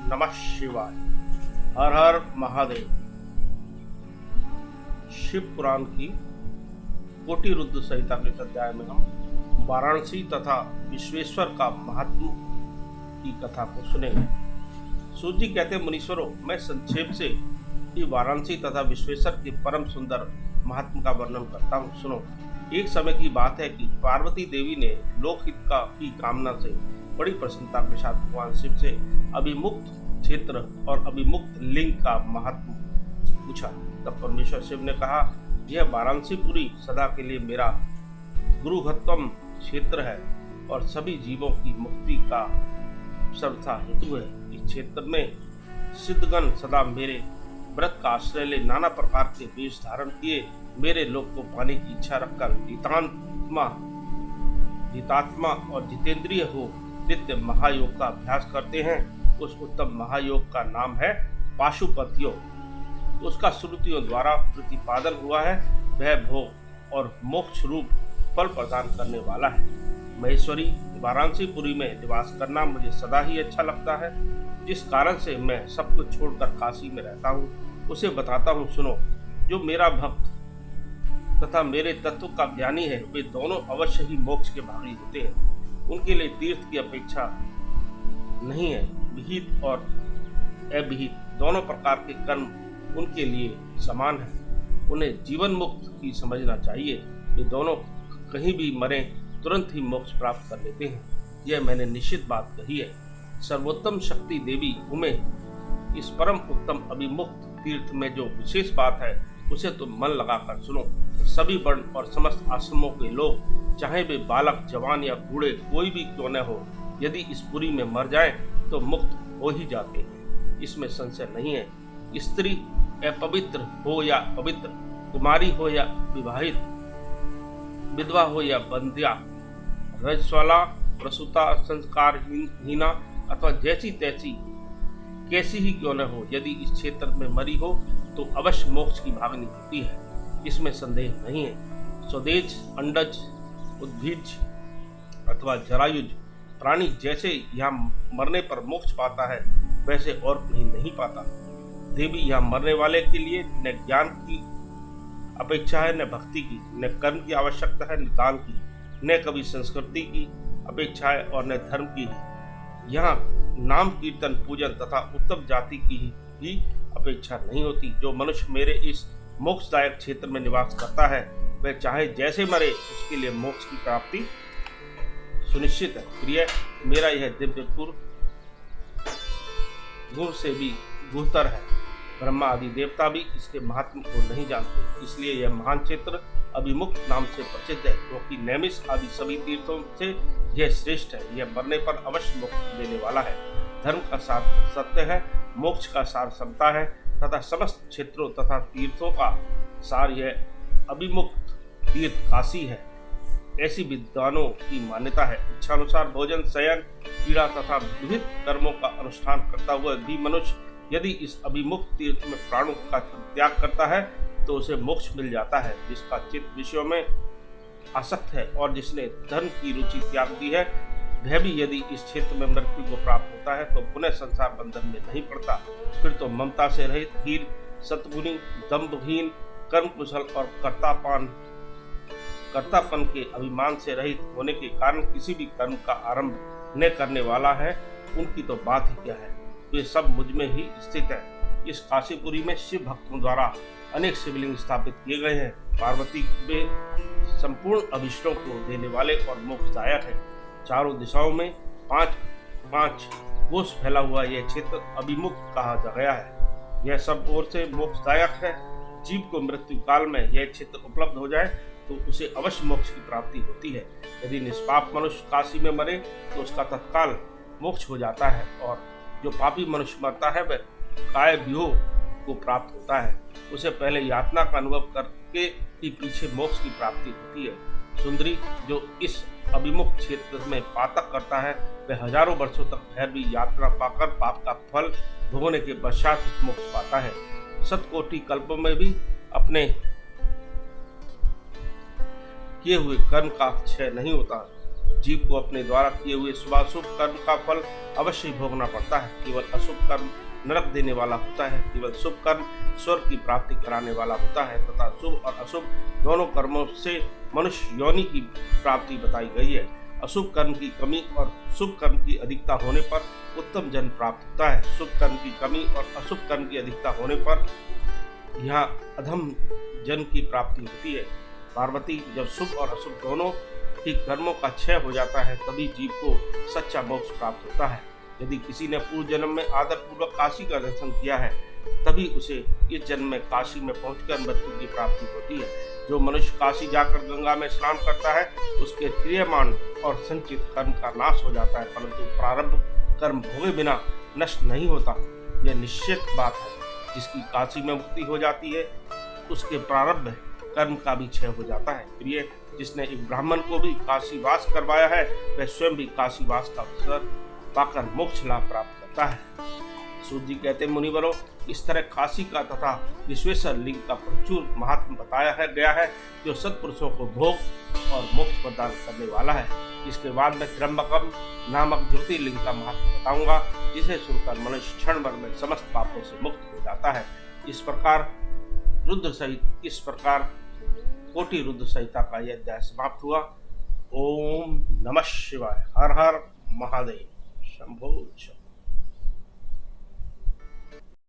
नमः शिवाय। हर हर महादेव। शिव पुराण की कोटि रुद्र संहिता के इस अध्याय में हम वाराणसी तथा विश्वेश्वर का महात्म की कथा को सुनेंगे। सूत जी कहते, मुनीश्वरों, मैं संक्षेप से ही वाराणसी तथा विश्वेश्वर के परम सुंदर महात्म का वर्णन करता हूँ, सुनो। एक समय की बात है कि पार्वती देवी ने लोकहित की कामना से बड़ी प्रसन्नता के साथ भगवान शिव से अभिमुक्त क्षेत्र और अभिमुक्त लिंग का महात्म पूछा। तब परमेश्वर शिव ने कहा, यह वाराणसीपुरी सदा के लिए मेरा गुरुहत्तम क्षेत्र है और सभी जीवों की मुक्ति का सर्वथा हेतु है। इस क्षेत्र में सिद्धगण सदा मेरे व्रत का आश्रय ले नाना प्रकार के वेश धारण किए मेरे लोक को पाने की इच्छा रखकर जितात्मा और जितेंद्रिय हो नित्य महायोग का अभ्यास करते हैं। उस उत्तम महायोग का नाम है पाशुपत योग। उसका श्रुतियों द्वारा प्रतिपादन हुआ है। वह भोग और मोक्ष रूप फल प्रदान करने वाला है। महेश्वरी, वाराणसीपुरी में निवास करना मुझे सदा ही अच्छा लगता है। जिस कारण से मैं सब कुछ छोड़कर काशी में रहता हूँ उसे बताता हूँ, सुनो। जो मेरा भक्त तथा मेरे तत्व का ज्ञानी है वे दोनों अवश्य ही मोक्ष के भागी होते हैं। उनके लिए तीर्थ की अपेक्षा नहीं है। विहित और अविहित दोनों प्रकार के कर्म उनके लिए समान है। उन्हें जीवन मुक्त ही समझना चाहिए। वे दोनों कहीं भी मरे तुरंत ही मोक्ष प्राप्त कर लेते हैं। यह मैंने निश्चित बात कही है। सर्वोत्तम शक्ति देवी उमे, इस परम उत्तम अभिमुक्त तीर्थ में जो विशेष बात है उसे तुम मन लगाकर सुनो। सभी वर्ण और समस्त आश्रमों के लोग, चाहे वे बालक, जवान या बूढ़े कोई भी क्यों न हो, यदि इस पुरी में मर जाएं तो मुक्त हो ही जाते हैं। इसमें संशय नहीं है। स्त्री अपवित्र हो या पवित्र, कुमारी हो या विवाहित, विधवा हो या बंध्या, रजस्वला, प्रसूता, संस्कारहीना अथवा जैसी तैसी कैसी ही क्यों न हो, यदि इस क्षेत्र में मरी हो तो अवश्य मोक्ष की भागनी होती है। इसमें संदेह नहीं है। स्वदेज, अंडज, उद्भिज अथवा जरायुज प्राणी जैसे यहाँ मरने पर मोक्ष पाता है वैसे और कहीं नहीं पाता। देवी, यहाँ मरने वाले के लिए न ज्ञान की अपेक्षा है, न भक्ति की, न कर्म की आवश्यकता है, न दान की, न कभी संस्कृति की अपेक्षा है और न धर्म की है। यहाँ नाम कीर्तन, पूजन तथा उत्तम जाति की भी अपेक्षा नहीं होती। जो मनुष्य मेरे इस मोक्षदायक क्षेत्र में निवास करता है वह चाहे जैसे मरे उसके लिए मोक्ष की प्राप्ति सुनिश्चित है। प्रिय, मेरा यह दिव्यपुर गुरु से भी गुहतर है। ब्रह्मा आदि देवता भी इसके महात्म को नहीं जानते। इसलिए यह महान क्षेत्र अभिमुक्त नाम से प्रसिद्ध है, क्योंकि नैमिष आदि सभी तीर्थों से यह श्रेष्ठ है। यह मरने पर अवश्य मोक्ष देने वाला है। धर्म का सार सत्य है, मोक्ष का सार समता है तथा समस्त क्षेत्रों तथा तीर्थों का सार यह अभिमुक्त तीर्थ काशी है। ऐसी विद्वानों की मान्यता है। इच्छानुसार भोजन, शयन, क्रीड़ा तथा विविध कर्मों का अनुष्ठान करता हुआ भी मनुष्य यदि इस अभिमुक्त तीर्थ में प्राणों का त्याग करता है तो उसे मोक्ष मिल जाता है। जिसका चित्त विषयों में आसक्त है और जिसने धर्म की रुचि त्याग दी है वह भी यदि इस क्षेत्र में मृत्यु को प्राप्त होता है तो पुनः संसार बंधन में नहीं पड़ता। फिर तो ममता से रहित, हीन, सद्गुणी, दम्भहीन, कर्म कुशल और कर्तापन के अभिमान से रहित होने के कारण किसी भी कर्म का आरंभ न करने वाला है। उनकी तो बात ही क्या है, वे सब मुझ में ही स्थित है। इस काशीपुरी में शिव भक्तों द्वारा अनेक शिवलिंग स्थापित किए गए हैं। पार्वती वे संपूर्ण अभिष्टों को देने वाले और मोक्षदायक है। चारों दिशाओं में पांच कोस फैला हुआ यह क्षेत्र अभिमुक्त कहा गया है। यह सब ओर से मोक्षदायक है। जीव को मृत्यु काल में यह क्षेत्र उपलब्ध हो जाए तो उसे अवश्य मोक्ष की प्राप्ति होती है। यदि निष्पाप मनुष्य काशी में मरे तो उसका तत्काल मोक्ष हो जाता है और जो पापी मनुष्य मरता है वह काय व्यूह को प्राप्त होता है। उसे पहले यातना का अनुभव करके ही पीछे मोक्ष की प्राप्ति होती है। सुंदरी, जो इस अभिमुक्त क्षेत्र में पातक करता है वह हजारों वर्षों तक भैरवी यात्रा पाकर पाप का फल भोगने के पश्चात मोक्ष पाता है। शतकोटि कल्पों में भी अपने किए हुए कर्म का क्षय नहीं होता। जीव को अपने द्वारा किए हुए शुभाशुभ कर्म का फल अवश्य भोगना पड़ता है। केवल अशुभ कर्म नरक देने वाला होता है, केवल शुभ कर्म स्वर्ग की प्राप्ति कराने वाला होता है तथा शुभ और अशुभ दोनों कर्मों से मनुष्य योनि की प्राप्ति बताई गई है। अशुभ कर्म की कमी और शुभ कर्म की अधिकता होने पर उत्तम जन्म प्राप्त होता है। शुभ कर्म की कमी और अशुभ कर्म की अधिकता होने पर यहाँ अधम जन्म की प्राप्ति होती है। पार्वती, जब शुभ और अशुभ दोनों ही कर्मों का क्षय हो जाता है तभी जीव को सच्चा मोक्ष प्राप्त होता है। यदि किसी ने पूर्व जन्म में आदर पूर्वक काशी का दर्शन किया है तभी उसे इस जन्म में काशी में पहुंचकर मृत्यु की प्राप्ति होती है। जो मनुष्य काशी जाकर गंगा में स्नान करता है उसके क्रियमान और संचित कर्म का नाश हो जाता है, परंतु प्रारब्ध कर्म भोगे बिना नष्ट नहीं होता। यह निश्चित बात है। जिसकी काशी में मुक्ति हो जाती है उसके प्रारब्ध कर्म का भी क्षय हो जाता है। प्रिय, जिसने एक ब्राह्मण को भी काशीवास करवाया है वह स्वयं भी काशीवास का अवसर पाकर मोक्ष लाभ प्राप्त करता है। सूत जी कहते, मुनिवरों, इस तरह काशी का तथा विश्वेश्वर लिंग का प्रचुर महात्म बताया गया है जो सत्पुरुषों को भोग और मोक्ष प्रदान करने वाला है। इसके बाद मैं त्र्यंबकम नामक ज्योतिर्लिंग का महात्म बताऊंगा जिसे सुनकर मनुष्य क्षण भर में समस्त पापों से मुक्त हो जाता है। इस प्रकार कोटि रुद्र संहिता का यह अध्याय समाप्त हुआ। ओम नमः शिवाय। हर हर महादेव। शंभो।